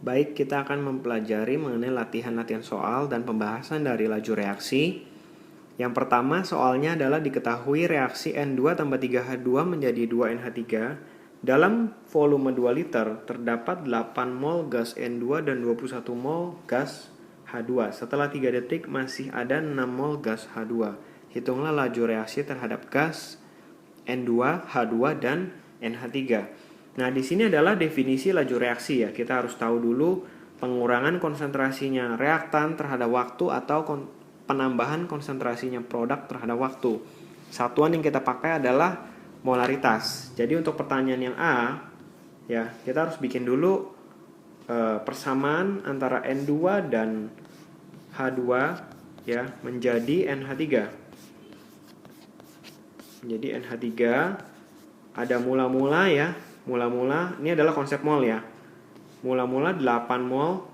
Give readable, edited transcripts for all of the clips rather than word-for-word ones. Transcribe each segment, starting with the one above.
Baik, kita akan mempelajari mengenai latihan-latihan soal dan pembahasan dari laju reaksi. Yang pertama, soalnya adalah diketahui reaksi N2 tambah 3H2 menjadi 2NH3. Dalam volume 2 liter, terdapat 8 mol gas N2 dan 21 mol gas H2. Setelah 3 detik, masih ada 6 mol gas H2. Hitunglah laju reaksi terhadap gas N2, H2, dan NH3. Nah, di sini adalah definisi laju reaksi ya. Kita harus tahu dulu pengurangan konsentrasinya reaktan terhadap waktu atau penambahan konsentrasinya produk terhadap waktu. Satuan yang kita pakai adalah molaritas. Jadi untuk pertanyaan yang A, ya kita harus bikin dulu persamaan antara N2 dan H2 ya menjadi NH3. Jadi NH3 ada mula-mula ya. Mula-mula ini adalah konsep mol ya. Mula-mula 8 mol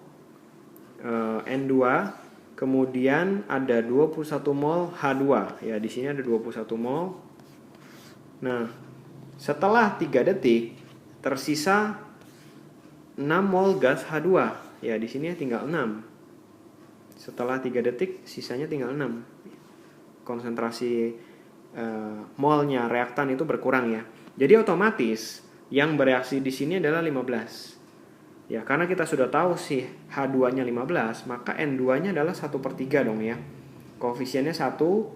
N2, kemudian ada 21 mol H2. Ya, di sini ada 21 mol. Nah, setelah 3 detik tersisa 6 mol gas H2. Ya, di sini tinggal 6. Setelah 3 detik sisanya tinggal 6. Konsentrasi molnya reaktan itu berkurang ya. Jadi otomatis yang bereaksi di sini adalah 15. Ya, karena kita sudah tahu sih H2-nya 15, maka N2-nya adalah 1/3 dong ya. Koefisiennya 1,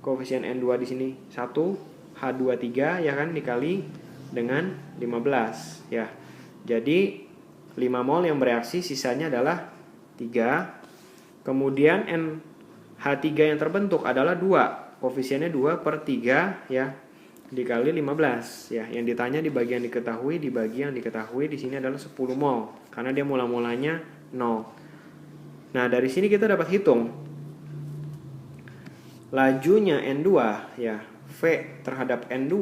koefisien N2 di sini 1, H2 3 ya kan dikali dengan 15 ya. Jadi 5 mol yang bereaksi sisanya adalah 3. Kemudian NH3 yang terbentuk adalah 2. Koefisiennya 2/3 ya. Dikali 15 ya. Yang ditanya di bagian diketahui, dibagi yang diketahui di sini adalah 10 mol karena dia mula-mulanya 0. Nah, dari sini kita dapat hitung lajunya N2 ya, V terhadap N2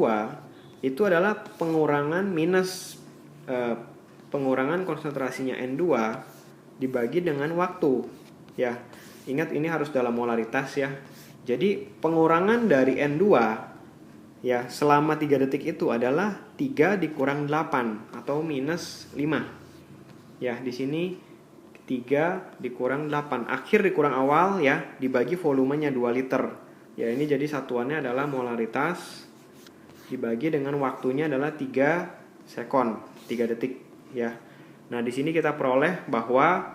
itu adalah pengurangan pengurangan konsentrasinya N2 dibagi dengan waktu ya. Ingat ini harus dalam molaritas ya. Jadi pengurangan dari N2 ya selama 3 detik itu adalah 3 dikurang 8 atau minus 5. Ya, di sini 3 dikurang 8. Akhir dikurang awal ya dibagi volumenya 2 liter. Ya, ini jadi satuannya adalah molaritas dibagi dengan waktunya adalah 3 sekon, 3 detik ya. Nah, di sini kita peroleh bahwa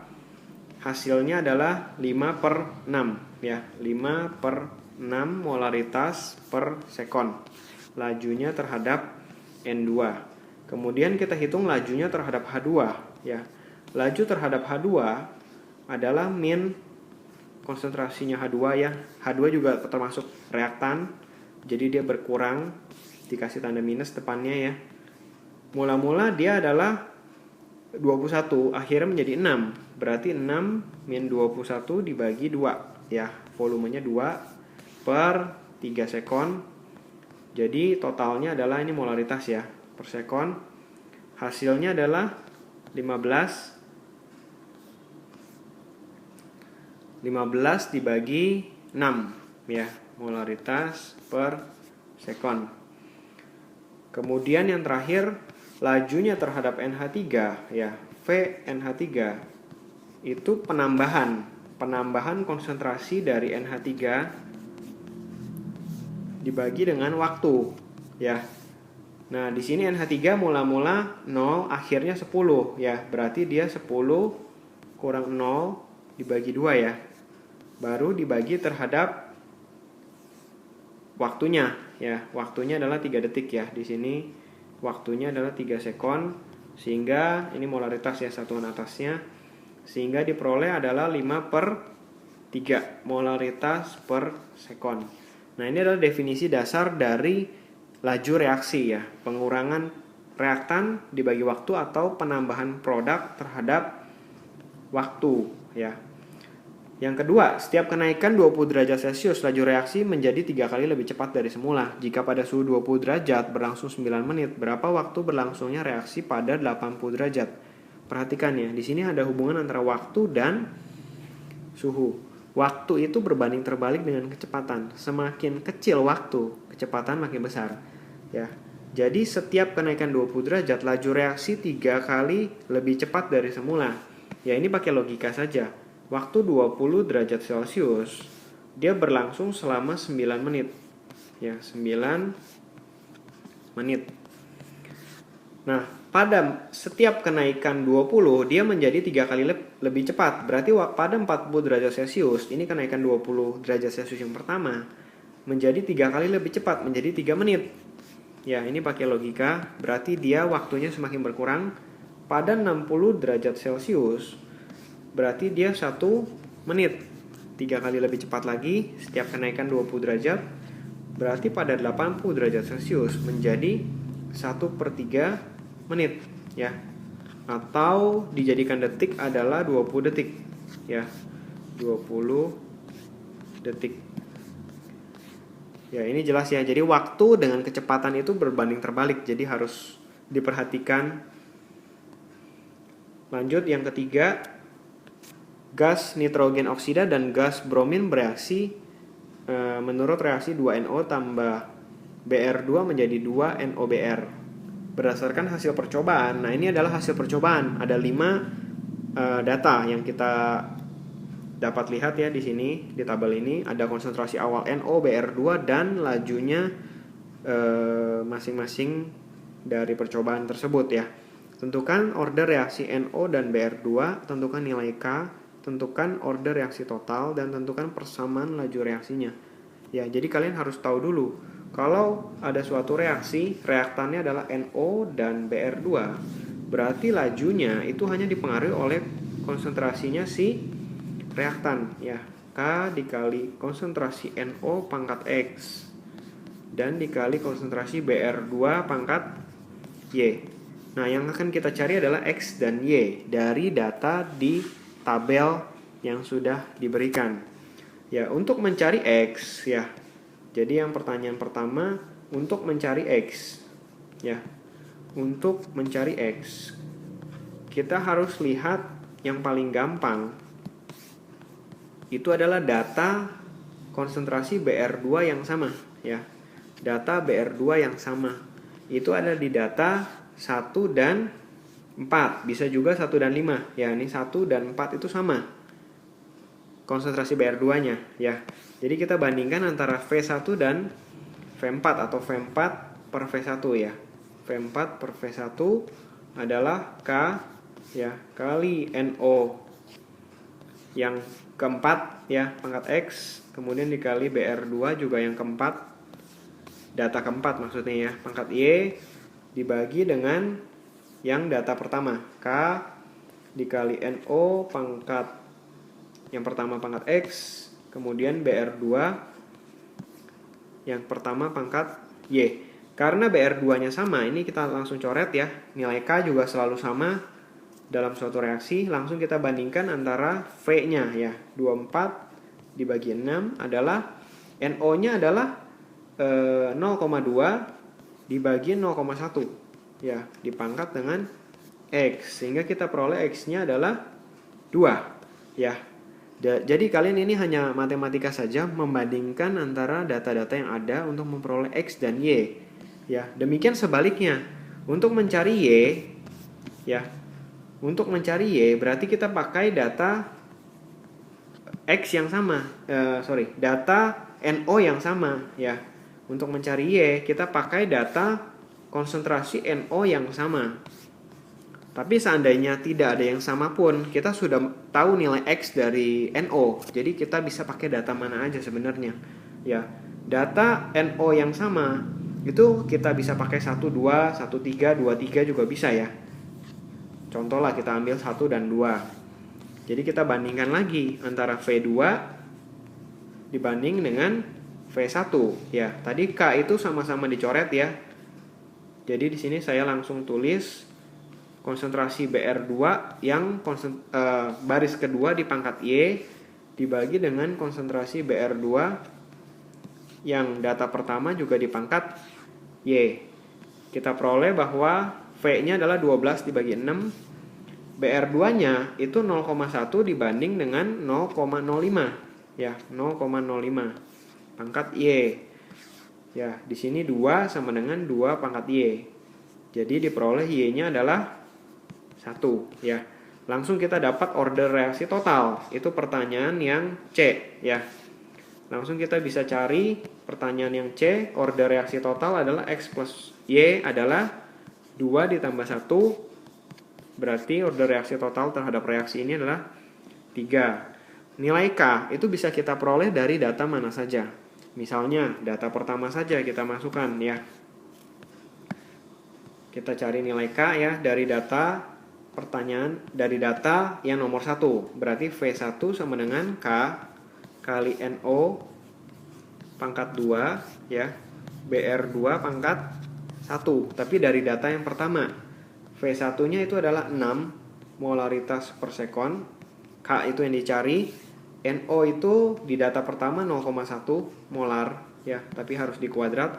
hasilnya adalah 5/6 ya. 5/6 molaritas per sekon lajunya terhadap N2. Kemudian kita hitung lajunya terhadap H2 ya. Laju terhadap H2 adalah min konsentrasinya H2 ya. H2 juga termasuk reaktan. Jadi dia berkurang, dikasih tanda minus depannya ya. Mula-mula dia adalah 21, akhirnya menjadi 6. Berarti 6 min 21 dibagi 2 ya. Volumenya 2/3 sekon. Jadi totalnya adalah ini molaritas ya per sekon. Hasilnya adalah 15 dibagi 6 ya, molaritas per sekon. Kemudian yang terakhir lajunya terhadap NH3 ya, V NH3 itu penambahan konsentrasi dari NH3 dibagi dengan waktu ya. Nah, di sini NH3 mula-mula 0, akhirnya 10 ya. Berarti dia 10 kurang 0 dibagi 2 ya. Baru dibagi terhadap waktunya ya. Waktunya adalah 3 detik ya. Di sini waktunya adalah 3 sekon sehingga ini molaritas ya satuan atasnya. Sehingga diperoleh adalah 5/3 molaritas per sekon. Nah, ini adalah definisi dasar dari laju reaksi ya. Pengurangan reaktan dibagi waktu atau penambahan produk terhadap waktu ya. Yang kedua, setiap kenaikan 20 derajat Celcius, laju reaksi menjadi 3 kali lebih cepat dari semula. Jika pada suhu 20 derajat berlangsung 9 menit, berapa waktu berlangsungnya reaksi pada 80 derajat? Perhatikan ya, di sini ada hubungan antara waktu dan suhu. Waktu itu berbanding terbalik dengan kecepatan. Semakin kecil waktu, kecepatan makin besar. Ya. Jadi setiap kenaikan 20 derajat, laju reaksi 3 kali lebih cepat dari semula. Ya, ini pakai logika saja. Waktu 20 derajat Celcius, dia berlangsung selama 9 menit. Ya, 9 menit. Nah, pada setiap kenaikan 20, dia menjadi 3 kali lebih cepat. Berarti pada 40 derajat Celcius, ini kenaikan 20 derajat Celcius yang pertama, menjadi 3 kali lebih cepat, menjadi 3 menit. Ya, ini pakai logika, berarti dia waktunya semakin berkurang. Pada 60 derajat Celcius, berarti dia 1 menit. 3 kali lebih cepat lagi, setiap kenaikan 20 derajat. Berarti pada 80 derajat Celcius menjadi 1/3 menit. Ya, atau dijadikan detik adalah 20 detik. Ya, 20 detik. Ya, ini jelas ya. Jadi waktu dengan kecepatan itu berbanding terbalik. Jadi harus diperhatikan. Lanjut yang ketiga, gas nitrogen oksida dan gas bromin bereaksi menurut reaksi 2NO tambah Br2 menjadi 2NOBr. Berdasarkan hasil percobaan. Nah, ini adalah hasil percobaan. Ada 5 data yang kita dapat lihat ya di sini, di tabel ini ada konsentrasi awal NO, Br2 dan lajunya masing-masing dari percobaan tersebut ya. Tentukan order reaksi NO dan Br2, tentukan nilai K, tentukan order reaksi total dan tentukan persamaan laju reaksinya. Ya, jadi kalian harus tahu dulu kalau ada suatu reaksi, reaktannya adalah NO dan Br2, berarti lajunya itu hanya dipengaruhi oleh konsentrasinya si reaktan ya, K dikali konsentrasi NO pangkat X dan dikali konsentrasi Br2 pangkat Y. Nah, yang akan kita cari adalah X dan Y dari data di tabel yang sudah diberikan. Ya, untuk mencari X ya. Jadi yang pertanyaan pertama, untuk mencari X ya. Untuk mencari X, kita harus lihat yang paling gampang itu adalah data konsentrasi Br2 yang sama ya. Data Br2 yang sama itu ada di data 1 dan 4, bisa juga 1 dan 5 ya. Ini 1 dan 4 itu sama konsentrasi Br2-nya ya. Jadi kita bandingkan antara V1 dan V4 atau V4 per V1 ya. V4 per V1 adalah K ya kali NO yang keempat ya, pangkat X, kemudian dikali Br2 juga yang keempat, data keempat maksudnya ya, pangkat Y dibagi dengan yang data pertama, K dikali NO pangkat yang pertama pangkat X, kemudian Br2 yang pertama pangkat Y. Karena Br2-nya sama, ini kita langsung coret ya, nilai K juga selalu sama dalam suatu reaksi. Langsung kita bandingkan antara V-nya ya, 24 dibagi 6 adalah NO-nya adalah 0,2 dibagi 0,1 ya, dipangkat dengan X, sehingga kita peroleh X-nya adalah 2 ya. Jadi kalian ini hanya matematika saja, membandingkan antara data-data yang ada untuk memperoleh X dan Y ya. Demikian sebaliknya untuk mencari Y ya. Untuk mencari Y berarti kita pakai data X yang sama, data NO yang sama ya. Untuk mencari Y kita pakai data konsentrasi NO yang sama. Tapi seandainya tidak ada yang sama pun, kita sudah tahu nilai X dari NO. Jadi kita bisa pakai data mana aja sebenarnya ya. Data NO yang sama itu kita bisa pakai 12, 13, 23 juga bisa ya. Contoh lah kita ambil 1 dan 2. Jadi kita bandingkan lagi antara V2 dibanding dengan V1 ya. Tadi K itu sama-sama dicoret ya. Jadi di sini saya langsung tulis konsentrasi Br2 yang baris kedua di pangkat Y dibagi dengan konsentrasi Br2 yang data pertama juga di pangkat Y. Kita peroleh bahwa V-nya adalah 12 dibagi 6. Br2-nya itu 0,1 dibanding dengan 0,05 ya, 0,05 pangkat Y. Ya, di sini 2 sama dengan 2 pangkat Y. Jadi diperoleh Y-nya adalah 1 ya. Langsung kita dapat order reaksi total. Itu pertanyaan yang C ya. Langsung kita bisa cari pertanyaan yang C, order reaksi total adalah X plus Y adalah 2 ditambah 1. Berarti order reaksi total terhadap reaksi ini adalah 3. Nilai K itu bisa kita peroleh dari data mana saja. Misalnya data pertama saja kita masukkan ya. Kita cari nilai K ya dari data pertanyaan, dari data yang nomor 1. Berarti V1 sama dengan K kali NO pangkat 2 ya. BR2 pangkat 1. Tapi dari data yang pertama. V1-nya itu adalah 6 molaritas per sekon. K itu yang dicari. NO itu di data pertama 0,1 molar ya, tapi harus dikuadrat.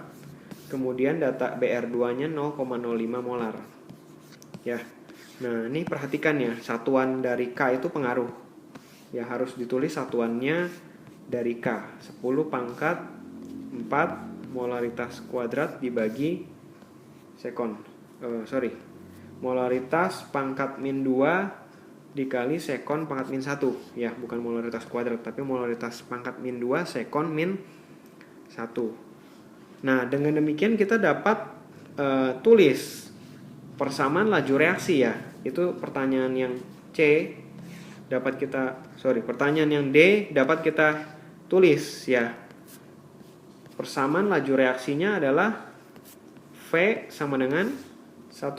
Kemudian data BR2-nya 0,05 molar. Ya. Nah, ini perhatikan ya, satuan dari K itu pengaruh. Ya, harus ditulis satuannya dari K. 10 pangkat 4 molaritas kuadrat dibagi sekon. Molaritas pangkat min 2 dikali sekon pangkat min 1. Ya, bukan molaritas kuadrat, tapi molaritas pangkat min 2 sekon min 1. Nah, dengan demikian kita dapat tulis persamaan laju reaksi ya. Itu pertanyaan yang C dapat kita, pertanyaan yang D dapat kita tulis ya. Persamaan laju reaksinya adalah V sama dengan 1,2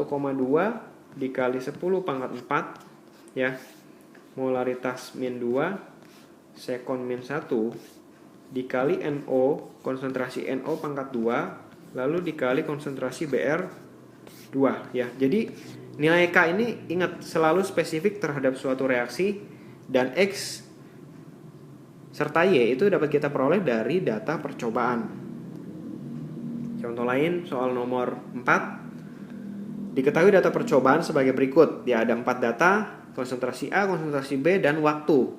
dikali 10 pangkat 4 ya. Molaritas min 2 sekon min 1 dikali NO, konsentrasi NO pangkat 2, lalu dikali konsentrasi BR 2 ya. Jadi nilai K ini ingat selalu spesifik terhadap suatu reaksi, dan X serta Y itu dapat kita peroleh dari data percobaan. Contoh lain soal nomor 4. Diketahui data percobaan sebagai berikut. Ya, ada 4 data, konsentrasi A, konsentrasi B, dan waktu.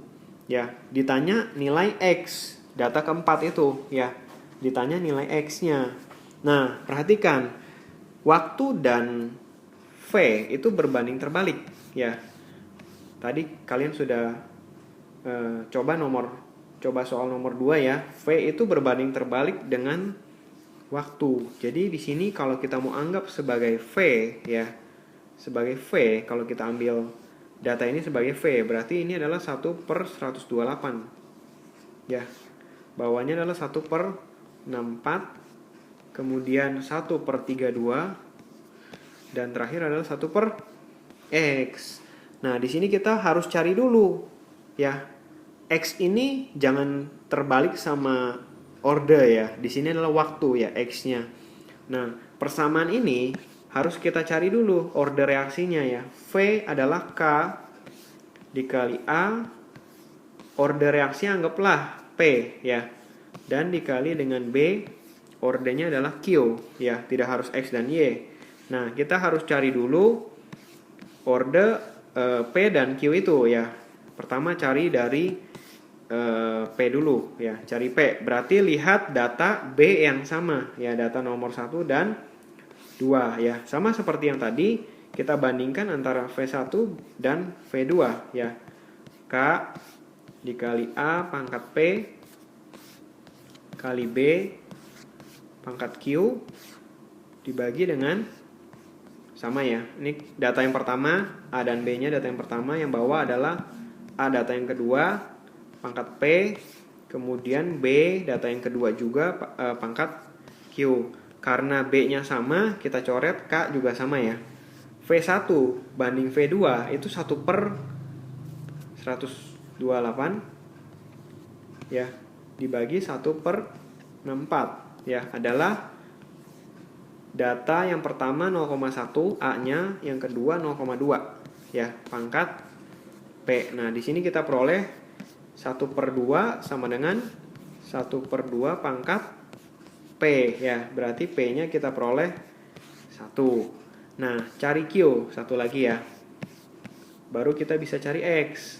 Ya, ditanya nilai X, data keempat itu ya. Ditanya nilai X-nya. Nah, perhatikan waktu dan V itu berbanding terbalik ya. Tadi kalian sudah coba soal nomor 2 ya. V itu berbanding terbalik dengan waktu. Jadi di sini kalau kita mau anggap sebagai V ya, sebagai V, kalau kita ambil data ini sebagai V, berarti ini adalah 1/128 ya. Bawahnya adalah 1/64, kemudian 1/32, dan terakhir adalah 1/X. Nah, di sini kita harus cari dulu ya. X ini jangan terbalik sama order ya. Di sini adalah waktu ya, X-nya. Nah, persamaan ini harus kita cari dulu order reaksinya ya. V adalah K dikali A, order reaksi anggaplah P ya. Dan dikali dengan B, ordernya adalah Q ya, tidak harus X dan Y. Nah, kita harus cari dulu order P dan Q itu ya. Pertama cari dari P dulu ya, cari P. Berarti lihat data B yang sama ya, data nomor 1 dan 2 ya. Sama seperti yang tadi, kita bandingkan antara V1 dan V2 ya. K dikali A pangkat P kali B pangkat Q dibagi dengan sama ya. Ini data yang pertama, A dan B-nya data yang pertama, yang bawah adalah A data yang kedua pangkat P, kemudian B data yang kedua juga pangkat Q. Karena B-nya sama, kita coret K juga sama ya. V1 banding V2 itu 1/128 ya, dibagi 1/64 ya, adalah data yang pertama 0,1 A-nya, yang kedua 0,2 ya, pangkat P. Nah, di sini kita peroleh 1/2 sama dengan 1/2 pangkat P ya. Berarti P-nya kita peroleh 1. Nah, cari Q satu lagi ya. Baru kita bisa cari X.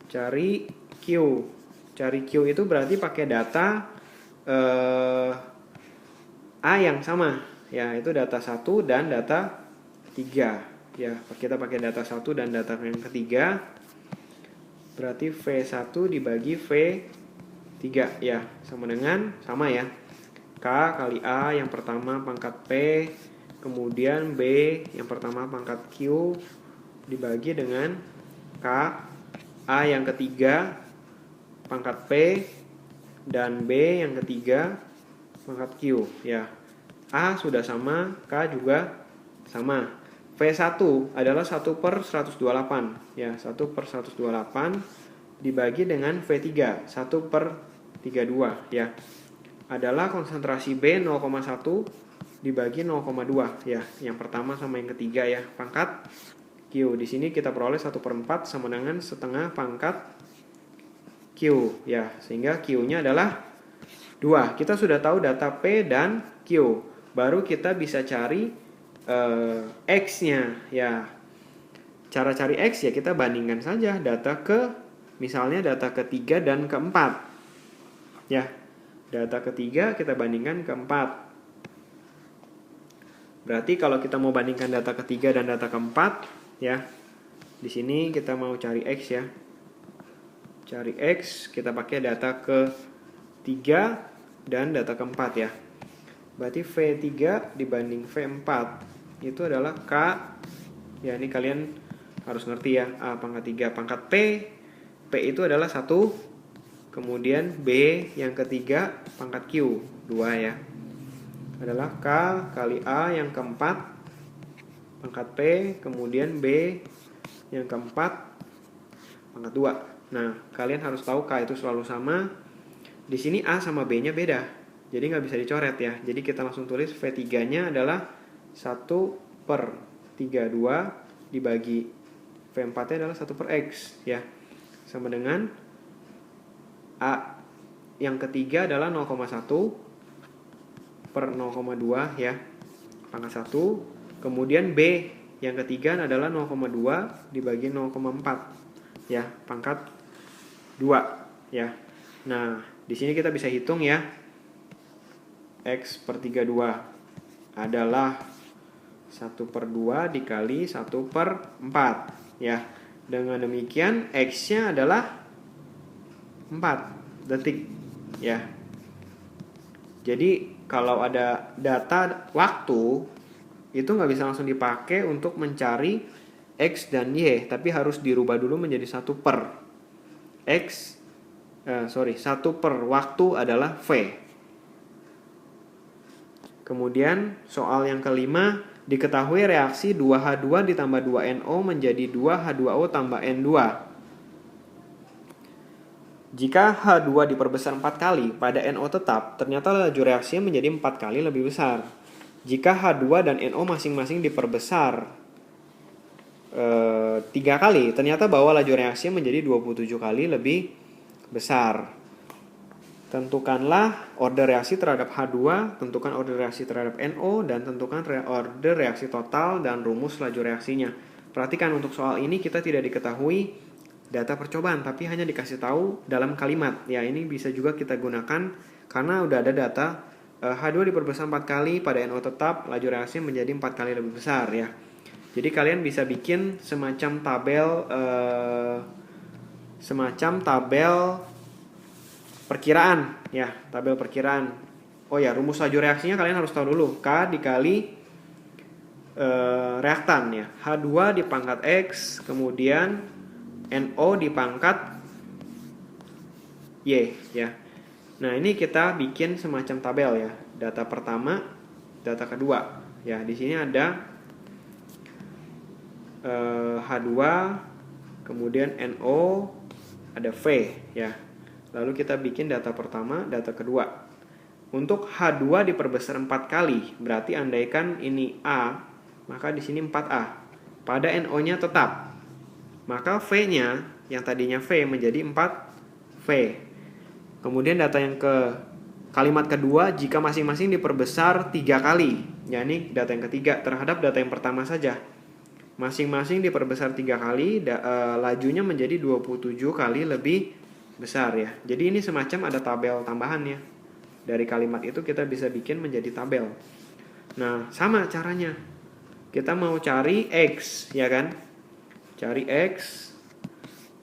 Cari Q. Cari Q itu berarti pakai data A yang sama, ya itu data 1 dan data 3. Ya, kita pakai data 1 dan data yang ketiga. Berarti V1 dibagi V3 ya, sama dengan sama ya. K kali A yang pertama pangkat P, kemudian B yang pertama pangkat Q dibagi dengan K A yang ketiga pangkat P dan B yang ketiga pangkat Q ya. A sudah sama, K juga sama. V1 adalah 1/128 ya, 1/128 dibagi dengan V3 1/32 ya. Adalah konsentrasi B 0,1 dibagi 0,2 ya. Yang pertama sama yang ketiga ya, pangkat Q. Di sini kita peroleh 1/4 sama dengan setengah pangkat Q ya, sehingga Q-nya adalah 2. Kita sudah tahu data P dan Q. Baru kita bisa cari X-nya ya. Cara cari X ya kita bandingkan saja data misalnya data ketiga dan keempat ya. Data ketiga kita bandingkan keempat. Berarti kalau kita mau bandingkan data ketiga dan data keempat ya, di sini kita mau cari X ya. Cari X kita pakai data ketiga dan data keempat ya. Berarti V3 dibanding V4 itu adalah K. Ya, ini kalian harus ngerti ya. A pangkat 3 pangkat P. P itu adalah 1. Kemudian B yang ketiga pangkat Q 2 ya. Adalah K kali A yang keempat pangkat P. Kemudian B yang keempat pangkat 2. Nah, kalian harus tahu K itu selalu sama. Di sini A sama B-nya beda. Jadi nggak bisa dicoret ya. Jadi kita langsung tulis V3-nya adalah 1/32 dibagi V4-nya adalah 1/X ya. Sama dengan A yang ketiga adalah 0,1/0,2 ya. Pangkat 1. Kemudian B yang ketiga adalah 0,2 dibagi 0,4 ya. Pangkat 2 ya. Nah, di sini kita bisa hitung ya. X/32 adalah 1/2 dikali 1/4 ya. Dengan demikian X-nya adalah 4 detik ya. Jadi kalau ada data waktu itu nggak bisa langsung dipakai untuk mencari X dan Y, tapi harus dirubah dulu menjadi 1 per X 1 per waktu adalah V. Kemudian soal yang kelima, diketahui reaksi 2H2 ditambah 2NO menjadi 2H2O tambah N2. Jika H2 diperbesar 4 kali pada NO tetap, ternyata laju reaksinya menjadi 4 kali lebih besar. Jika H2 dan NO masing-masing diperbesar 3 kali, ternyata bahwa laju reaksinya menjadi 27 kali lebih besar. Tentukanlah order reaksi terhadap H2, tentukan order reaksi terhadap NO, dan tentukan order reaksi total dan rumus laju reaksinya. Perhatikan untuk soal ini kita tidak diketahui data percobaan, tapi hanya dikasih tahu dalam kalimat. Ya, ini bisa juga kita gunakan karena udah ada data H2 diperbesar 4 kali pada NO tetap, laju reaksinya menjadi 4 kali lebih besar ya. Jadi kalian bisa bikin semacam tabel perkiraan ya, tabel perkiraan. Oh ya, rumus laju reaksinya kalian harus tahu dulu. K dikali reaktan ya. H2 di pangkat X, kemudian NO di pangkat Y ya. Nah, ini kita bikin semacam tabel ya. Data pertama, data kedua. Ya, di sini ada H2, kemudian NO, ada V ya. Lalu kita bikin data pertama, data kedua. Untuk H2 diperbesar 4 kali, berarti andaikan ini A, maka di sini 4A. Pada NO-nya tetap, maka V-nya yang tadinya V menjadi 4V. Kemudian data yang kalimat kedua, jika masing-masing diperbesar 3 kali. Ya, ini data yang ketiga terhadap data yang pertama saja. Masing-masing diperbesar 3 kali, lajunya menjadi 27 kali lebih besar ya. Jadi ini semacam ada tabel tambahan ya. Dari kalimat itu kita bisa bikin menjadi tabel. Nah, sama caranya. Kita mau cari X, ya kan? Cari X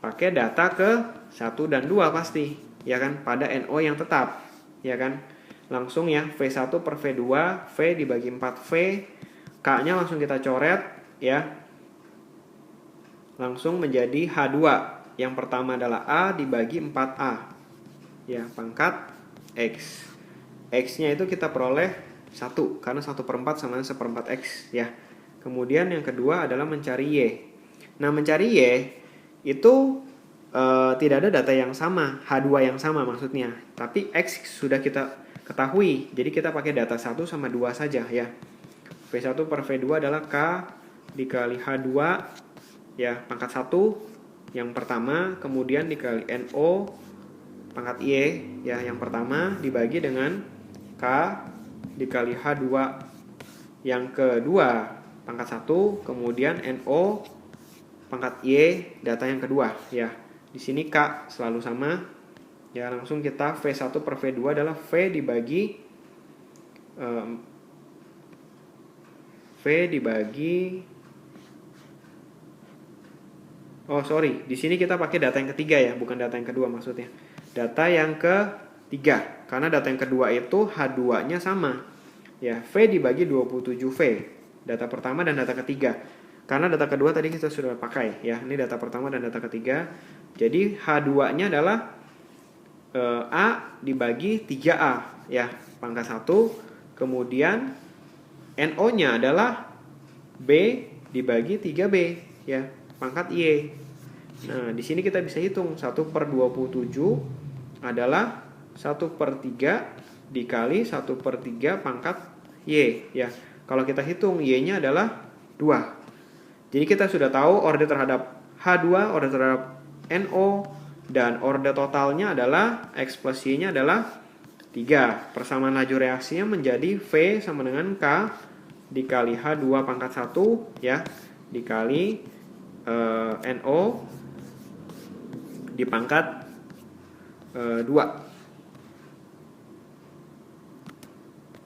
pakai data ke 1 dan 2 pasti, ya kan? Pada NO yang tetap, ya kan? Langsung ya, V1 per V2, V dibagi 4V, K-nya langsung kita coret, ya. Langsung menjadi H2. Yang pertama adalah A dibagi 4A. Ya, pangkat X. X-nya itu kita peroleh 1, karena 1/4 sama 1/4 X, ya. Kemudian yang kedua adalah mencari Y. Nah, mencari Y itu tidak ada data yang sama, H2 yang sama maksudnya. Tapi X sudah kita ketahui, jadi kita pakai data 1 sama 2 saja, ya. V1 per V2 adalah K dikali H2, ya, pangkat 1 yang pertama, kemudian dikali NO pangkat Y, ya, yang pertama dibagi dengan K dikali H2 yang kedua pangkat 1, kemudian NO pangkat Y data yang kedua, ya. Di sini K selalu sama, ya. Langsung kita V1 per V2 adalah V dibagi di sini kita pakai data yang ketiga, ya, bukan data yang kedua maksudnya. Data yang ketiga, karena data yang kedua itu H2-nya sama. Ya, V dibagi 27V. Data pertama dan data ketiga. Karena data kedua tadi kita sudah pakai, ya. Ini data pertama dan data ketiga. Jadi H2-nya adalah A dibagi 3A, ya, pangkat 1. Kemudian NO-nya adalah B dibagi 3B, ya, pangkat Y. Nah, di sini kita bisa hitung 1/27 adalah 1/3 dikali 1/3 pangkat Y, ya. Kalau kita hitung Y-nya adalah 2. Jadi kita sudah tahu order terhadap H2, order terhadap NO, dan order totalnya adalah X plus Y-nya adalah 3. Persamaan laju reaksinya menjadi V sama dengan K dikali H2 pangkat 1, ya, dikali NO di pangkat 2.